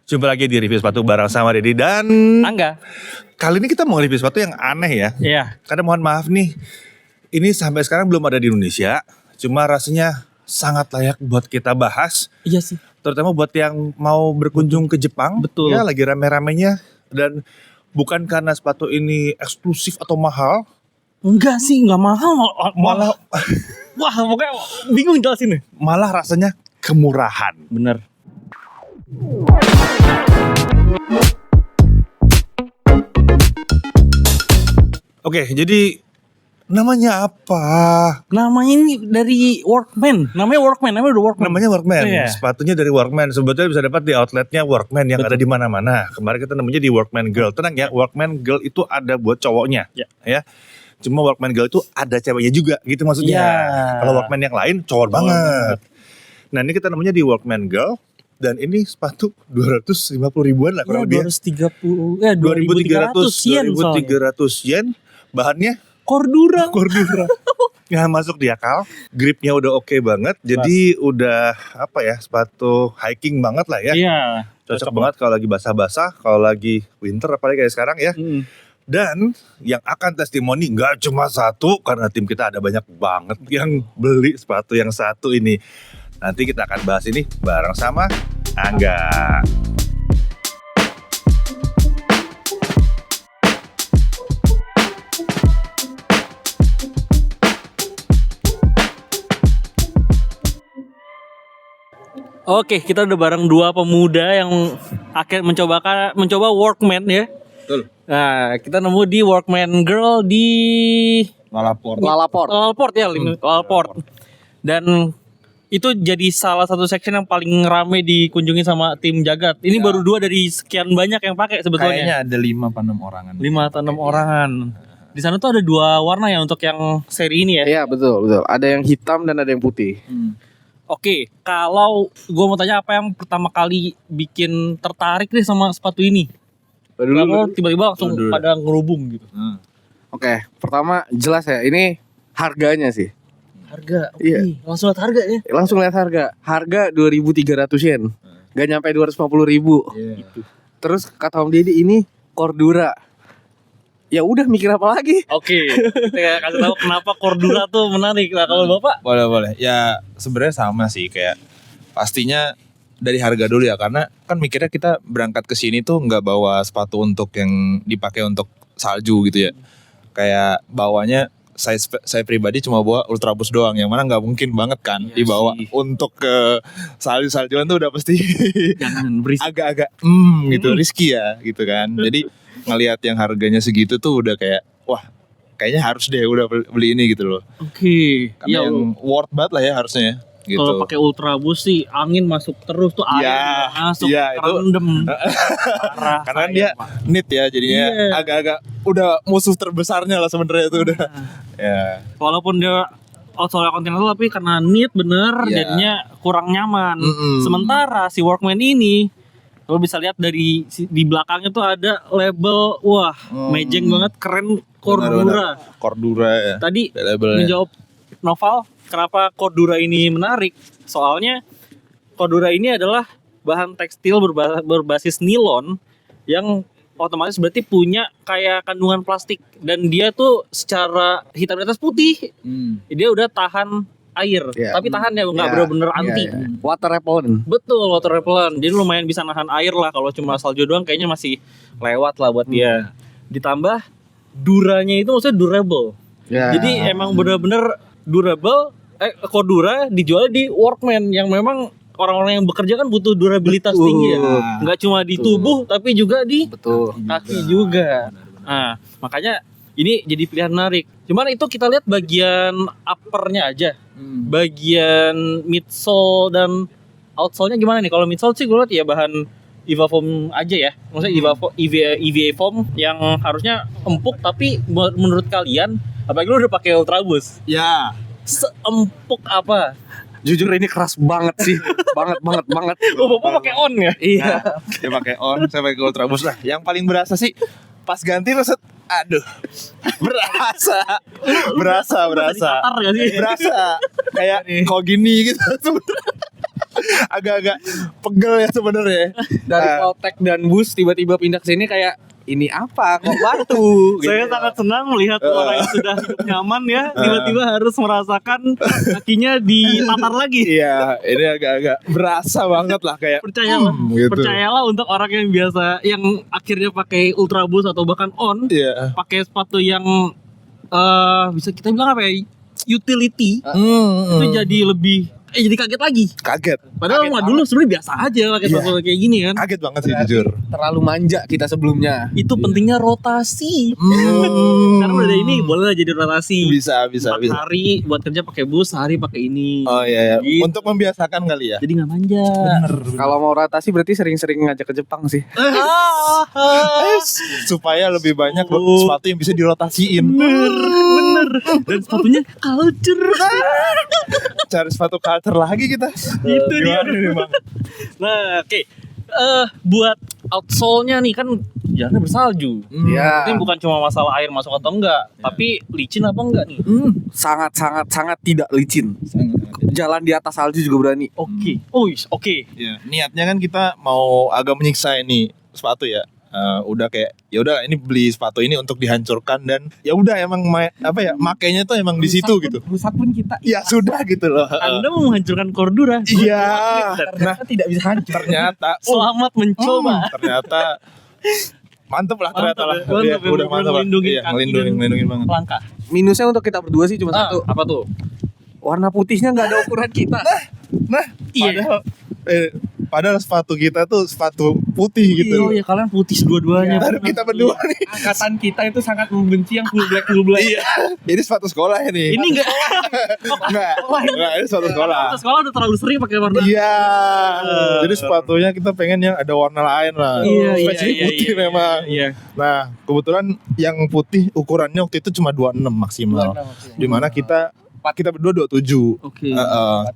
Jumpa lagi di review sepatu bareng sama Dedi dan Angga. Kali ini kita mau review sepatu yang aneh ya. Iya. Karena mohon maaf nih, ini sampai sekarang belum ada di Indonesia. Cuma rasanya sangat layak buat kita bahas. Iya sih. Terutama buat yang mau berkunjung ke Jepang. Betul. Ya lagi rame-ramenya. Dan bukan karena sepatu ini eksklusif atau mahal. Enggak sih, enggak mahal. Malah Wah, pokoknya bingung jelasin nih. malah rasanya kemurahan. Bener. Oke, jadi namanya apa? Namanya ini dari Workman. Namanya udah Workman. Namanya Workman. Iya. Sepatunya dari Workman. Sebetulnya bisa dapat di outletnya Workman yang ada di mana-mana. Kemarin kita nemunya di Workman Girl. Tenang ya, Workman Girl itu ada buat cowoknya. Ya. Cuma Workman Girl itu ada ceweknya juga gitu maksudnya. Iya. Kalau Workman yang lain cowok banget. Nah, ini kita nemunya di Workman Girl. Dan ini sepatu 250 ribuan lah kurang lebih. 2.300 yen. 2.300 yen. Bahannya Cordura. Nggak masuk di akal. Gripnya udah oke banget. Jadi udah apa ya, sepatu hiking banget lah ya. Iya. Cocok banget kalau lagi basah-basah, kalau lagi winter apalagi kayak sekarang ya. Dan yang akan testimoni nggak cuma satu, karena tim kita ada banyak banget yang beli sepatu yang satu ini. Nanti kita akan bahas ini bareng sama Angga. Oke, kita udah bareng dua pemuda yang akhir mencoba Workman ya. Betul. Nah, kita nemu di Workman Girl di Lalaport ya, Lalaport. Dan itu jadi salah satu section yang paling rame dikunjungi sama tim Jagat. Ini baru 2 dari sekian banyak yang pakai sebetulnya. Kayaknya ada 5 atau 6 orangan. 5 atau 6 orangan. Di sana tuh ada 2 warna ya untuk yang seri ini ya. Iya betul. Ada yang hitam dan ada yang putih. Oke, kalau gue mau tanya apa yang pertama kali bikin tertarik nih sama sepatu ini? Kenapa tiba-tiba langsung pada ngerubung gitu? Oke, pertama jelas ya, ini harganya sih. Harga, Iya. langsung lihat harga ya? Langsung lihat harga. Harga 2.300 yen. Gak nyampe 250 ribu. Gitu. Terus kata Om Deddy ini Cordura. Ya udah mikir apa lagi? Oke, kita kasih tahu kenapa Cordura tuh menarik. Nah, kalau Bapak? Boleh. Ya sebenarnya sama sih, kayak pastinya dari harga dulu ya, karena kan mikirnya kita berangkat ke sini tuh nggak bawa sepatu untuk yang dipakai untuk salju gitu ya. Kayak bawanya saya pribadi cuma bawa Ultraboost doang, yang mana nggak mungkin banget kan dibawa sih. untuk ke saljuan tuh udah pasti Jangan berisik. agak-agak gitu risky ya gitu kan. Jadi ngelihat yang harganya segitu tuh udah kayak wah kayaknya harus deh udah beli ini gitu loh. Oke. Karena yang worth banget lah ya harusnya gitu. Kalau pakai Ultraboost sih angin masuk terus tuh air masuk iya, itu. rendem. Parah. Karena dia knit ya jadinya agak-agak udah musuh terbesarnya lah sebenarnya itu udah. Ya. Walaupun dia outsole continental tapi karena knit bener jadinya kurang nyaman. Sementara si Workman ini lo bisa lihat dari di belakangnya tuh ada label mejeng banget, keren, Cordura. Cordura ya. Tadi labelnya. menjawab Noval kenapa Cordura ini menarik. Soalnya Cordura ini adalah bahan tekstil berbasis nilon yang otomatis berarti punya kayak kandungan plastik, dan dia tuh secara hitam di atas putih dia udah tahan air, tapi tahan ya nggak bener-bener anti. Water repellent. Betul, water repellent. Jadi lumayan bisa nahan air lah. Kalau cuma salju doang kayaknya masih lewat lah buat dia. Ditambah duranya itu maksudnya durable. Jadi emang bener-bener durable. Cordura dijual di Workman yang memang orang-orang yang bekerja kan butuh durabilitas tinggi ya. Nggak cuma di tubuh tapi juga di kaki juga. Nah, makanya ini jadi pilihan menarik. Cuman itu kita lihat bagian uppernya aja. Bagian midsole dan outsole-nya gimana nih? Kalau midsole sih gue lihat ya bahan EVA foam aja ya. Maksudnya EVA foam yang harusnya empuk, tapi menurut kalian apalagi lu udah pakai Ultraboost? Ya. Seempuk apa? Jujur ini keras banget sih. banget. Oh, Bapak pakai on ya? Iya. Dia pakai on, saya pakai Ultraboost lah. Yang paling berasa sih pas ganti reset, aduh, berasa, Qatar gak sih? berasa kayak kok gini gitu. agak-agak pegel ya sebenarnya. Dari Voltec dan bus tiba-tiba pindah ke sini kayak ini apa kok batu gitu. Saya sangat senang melihat orang yang sudah hidup nyaman ya tiba-tiba harus merasakan kakinya ditatar lagi. Iya, ini agak-agak berasa banget lah kayak Percayalah, gitu. percayalah untuk orang yang biasa yang akhirnya pakai Ultra Boost atau bahkan On, Iya. pakai sepatu yang bisa kita bilang apa ya, utility, Hmm. itu jadi lebih jadi kaget lagi. Kaget. Padahal mah dulu sebenarnya biasa aja pakai sepatu kayak gini kan. Kaget banget sih jujur. Terlalu manja kita sebelumnya. Itu pentingnya rotasi. Hmm. Sekarang udah ada ini boleh lah jadi rotasi. Bisa. 4 hari buat kerja pakai bus, sehari pakai ini. Oh iya. Gitu. Untuk membiasakan kali ya. Jadi nggak manja. Kalau mau rotasi berarti sering-sering ngajak ke Jepang sih. Supaya lebih banyak sepatu yang bisa dirotasiin. Bener. Dan sepatunya culture. Cari sepatu culture lagi kita. Itu dia. Gimana nih, Bang? Nah, oke. Buat outsole-nya nih kan jalannya bersalju. Iya. Ini bukan cuma masalah air masuk atau enggak, tapi licin apa enggak nih? Sangat tidak licin. Jalan di atas salju juga berani. Oke. Oke. Ya, niatnya kan kita mau agak menyiksa ini sepatu ya. Udah kayak ya udah ini beli sepatu ini untuk dihancurkan dan ya udah emang makainya tuh emang di situ gitu. Rusak pun kita. Ya sudah gitu loh. Anda mau menghancurkan Cordura? Iya. Nah, tidak bisa hancur. Ternyata Selamat mencoba. ternyata mantep lah ternyata lah. Mantep, Iya, ya, udah mantep lah. melindungi Iya, kaki ngelindungin banget. Langkah. Minusnya untuk kita berdua sih cuma satu. Apa tuh? Warna putihnya nggak ada ukuran kita. Nah, Iya. padahal sepatu kita tuh sepatu putih gitu. Oh ya kalian putih dua-duanya. Baru kita berdua nih. Angkatan kita itu sangat membenci yang full black. Iya. Ini sepatu sekolah ini. Ini enggak. Enggak, ini sepatu sekolah. Sekolah udah terlalu sering pakai warna. Iya. Jadi sepatunya kita pengen yang ada warna lain lah. Spesifik putih memang. Iya. Nah, kebetulan yang putih ukurannya waktu itu cuma 26 maksimal. Dimana kita berdua 27. Oke.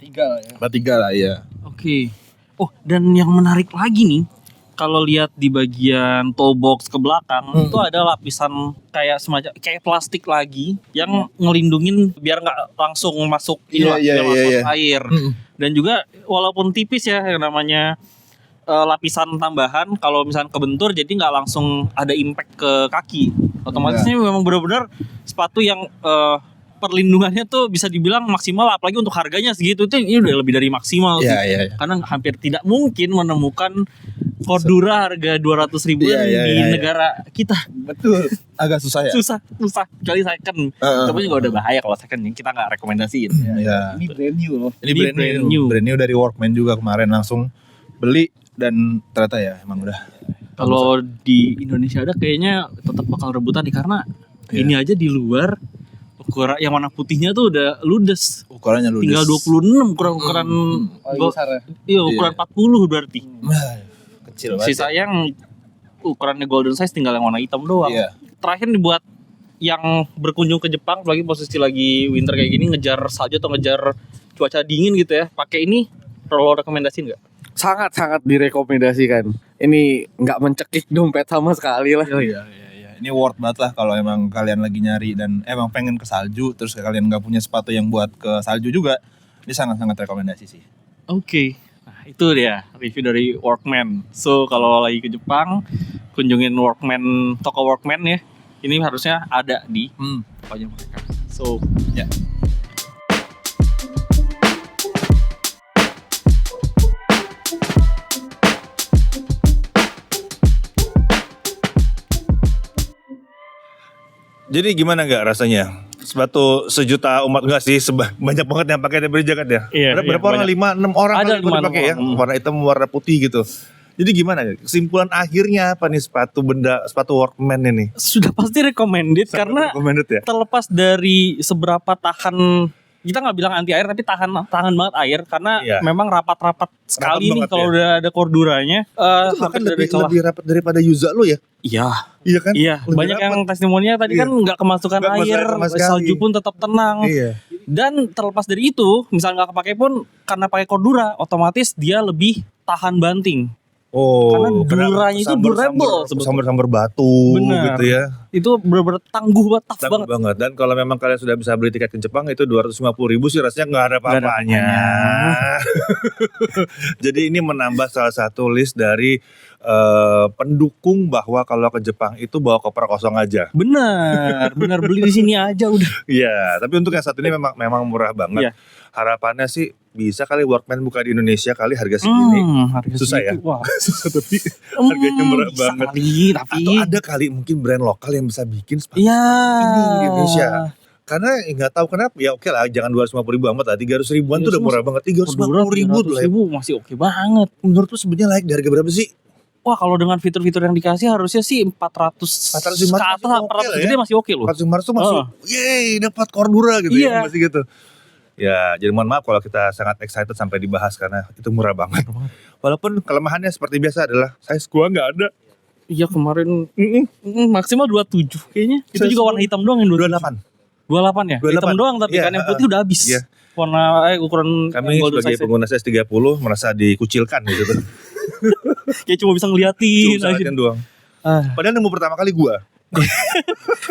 Tiga lah ya. 43 lah ya. Oke. Oh, dan yang menarik lagi nih, kalau lihat di bagian toe box ke belakang itu ada lapisan kayak semacam kayak plastik lagi yang ngelindungin biar nggak langsung masuk biar masuk air. Dan juga walaupun tipis ya yang namanya lapisan tambahan kalau misalnya kebentur jadi nggak langsung ada impact ke kaki. Otomatisnya memang benar-benar sepatu yang perlindungannya tuh bisa dibilang maksimal, apalagi untuk harganya segitu itu ini udah lebih dari maksimal sih. Iya. Karena hampir tidak mungkin menemukan Cordura harga 200.000 di negara kita. Betul. Agak susah ya. Susah kecuali second. Tapi juga udah bahaya kalau second, kita nggak rekomendasiin. Iya. Ini brand new loh. Ini brand new dari Workman juga kemarin langsung beli dan ternyata ya emang udah. Kalau di Indonesia ada kayaknya tetap bakal rebutan nih karena ini aja di luar ukuran yang warna putihnya tuh udah ludes. Ukurannya ludes. Tinggal 26 ukuran besar ya? Iya, ukuran 40 berarti. Kecil banget. Sisa yang ukurannya golden size tinggal yang warna hitam doang. Iya. Terakhir dibuat yang berkunjung ke Jepang, apalagi posisi lagi winter kayak gini, ngejar salju atau ngejar cuaca dingin gitu ya. Pakai ini perlu rekomendasiin nggak? Sangat direkomendasikan. Ini nggak mencekik dompet sama sekali lah. Oh iya. Ini worth banget lah kalau emang kalian lagi nyari dan emang pengen ke salju terus kalian nggak punya sepatu yang buat ke salju juga, ini sangat-sangat rekomendasi sih. Oke. Nah, itu dia review dari Workman. So, kalau lagi ke Jepang, kunjungin Workman, toko Workman ya. Ini harusnya ada di tokonya mereka. So, Ya. Jadi gimana nggak rasanya? Sepatu sejuta umat enggak sih, banyak banget yang pakai daripada jaket ya. Iya, Ada berapa orang? banyak. 5-6 orang Ada kali yang 5-6 pakai ya. orang. Warna hitam, warna putih gitu. Jadi gimana? Kesimpulan akhirnya apa nih sepatu Workman ini? sudah pasti recommended karena Recommended ya. terlepas dari seberapa tahan, kita nggak bilang anti air tapi tahan banget air karena Iya. memang rapat-rapat sekali nih banget kalau ya. udah ada Corduranya. Itu bahkan lebih rapat daripada Yuza lo ya. Iya. Iya kan? Iya, Lebih banyak rapat. yang testimoninya tadi Iya. kan nggak kemasukan Nggak kemasukan air, air sama sekali. salju pun tetap tenang. Iya. Dan terlepas dari itu, misal nggak kepake pun karena pakai Cordura, otomatis dia lebih tahan banting. Oh, Karena duranya itu durable sebetulnya. sambar batu Bener. gitu ya. Itu benar-benar tangguh banget, tough Tangguh banget. banget. Dan kalau memang kalian sudah bisa beli tiket ke Jepang itu 250.000 sih rasanya nggak ada apa-apanya. Jadi ini menambah salah satu list dari pendukung bahwa kalau ke Jepang itu bawa koper kosong aja. Benar beli di sini aja udah. Iya, tapi untuk yang satu ini memang murah banget. Iya. Harapannya sih bisa kali Workman buka di Indonesia kali harga segini. Harga Susah segitu, ya? Wah. Susah tapi harganya murah Bisa banget. kali, tapi Atau ada kali mungkin brand lokal yang bisa bikin sepatu iya. ini di Indonesia. Karena nggak tahu kenapa ya oke lah jangan 250.000 amat lah 300.000-an tuh udah murah banget 350.000 tuh lah ya. Masih oke banget. Menurut lu sebenarnya layak di harga berapa sih? Wah, kalau dengan fitur-fitur yang dikasih harusnya sih 400 400 ke atas, masih oke 400 lah ya. gede masih oke loh. 400 tuh masuk yeay dapat Cordura gitu ya Iya. masih gitu. Ya jadi mohon maaf kalau kita sangat excited sampai dibahas karena itu murah banget. Walaupun kelemahannya seperti biasa adalah size gua nggak ada. Iya kemarin maksimal 27 kayaknya. Itu Saya juga warna hitam doang yang 28. 28 ya? 28. Hitam doang tapi Iya, kan yang putih udah habis. iya. Warna ukuran Kami yang golden sebagai size-nya. pengguna size 30 merasa dikucilkan gitu. Kayak cuma bisa ngeliatin Cuma aja. saatnya doang. Ah. Padahal nemu pertama kali gua.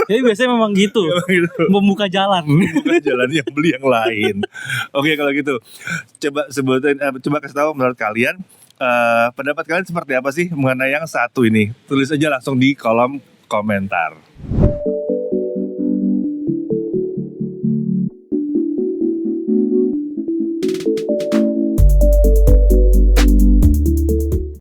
Jadi biasanya memang gitu. Gitu. Membuka jalan. Bukan jalan yang beli yang lain. Oke kalau gitu, coba sebutin, coba kasih tahu menurut kalian pendapat kalian seperti apa sih mengenai yang satu ini? Tulis aja langsung di kolom komentar.